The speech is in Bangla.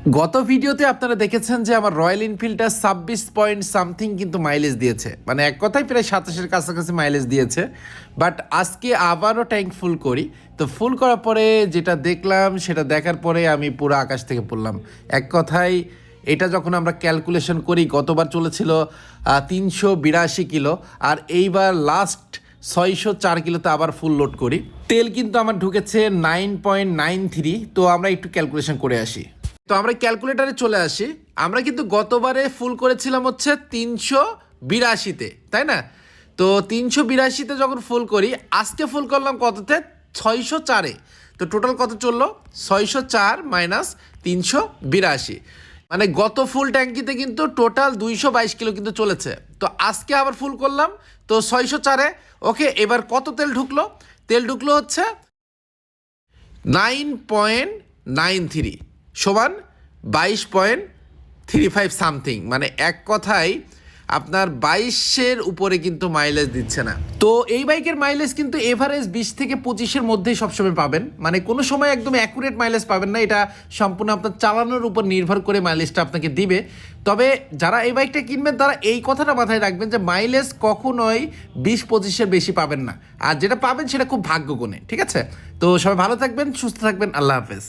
গত ভিডিওতে আপনারা দেখেছেন যে আমার রয়্যাল এনফিল্ডটা 26 পয়েন্ট সামথিং কিন্তু মাইলেজ দিয়েছে, মানে এক কথায় প্রায় 27-এর কাছাকাছি মাইলেজ দিয়েছে। বাট আজকে আবারও ট্যাঙ্ক ফুল করি, তো ফুল করার পরে যেটা দেখলাম সেটা দেখার পরে আমি পুরো আকাশ থেকে পড়লাম। এক কথায় এটা যখন আমরা ক্যালকুলেশন করি, গতবার চলেছিল 382 কিলো, আর এইবার লাস্ট 604 কিলোতে আবার ফুল লোড করি। তেল কিন্তু আমার ঢুকেছে 9.93। তো আমরা একটু ক্যালকুলেশন করে আসি। তো আমরা ক্যালকুলেটারে চলে আসি। আমরা কিন্তু গতবারে ফুল করেছিলাম হচ্ছে 382-তে, তাই না? তো 382-তে যখন ফুল করি, আজকে ফুল করলাম কততে? 604-এ। তো টোটাল কত চললো? 604 মাইনাস 382, মানে গত ফুল ট্যাঙ্কিতে কিন্তু টোটাল 222 কিলো কিন্তু চলেছে। তো আজকে আবার ফুল করলাম, তো 604-এ। ওকে, এবার কত তেল ঢুকলো? তেল ঢুকলো হচ্ছে 9.93 সমান 22.35 সামথিং, মানে এক কথায় আপনার 22-এর উপরে কিন্তু মাইলেজ দিচ্ছে না। তো এই বাইকের মাইলেজ কিন্তু এভারেজ 20 থেকে 25-এর মধ্যেই সবসময় পাবেন, মানে কোনো সময় একদম অ্যাকুরেট মাইলেজ পাবেন না। এটা সম্পূর্ণ আপনার চালানোর উপর নির্ভর করে মাইলেজটা আপনাকে দিবে। তবে যারা এই বাইকটা কিনবেন তারা এই কথাটা মাথায় রাখবেন যে মাইলেজ কখনোই 20-25-এর বেশি পাবেন না, আর যেটা পাবেন সেটা খুব ভাগ্য গুণে। ঠিক আছে? তো সবাই ভালো থাকবেন, সুস্থ থাকবেন, আল্লাহ হাফেজ।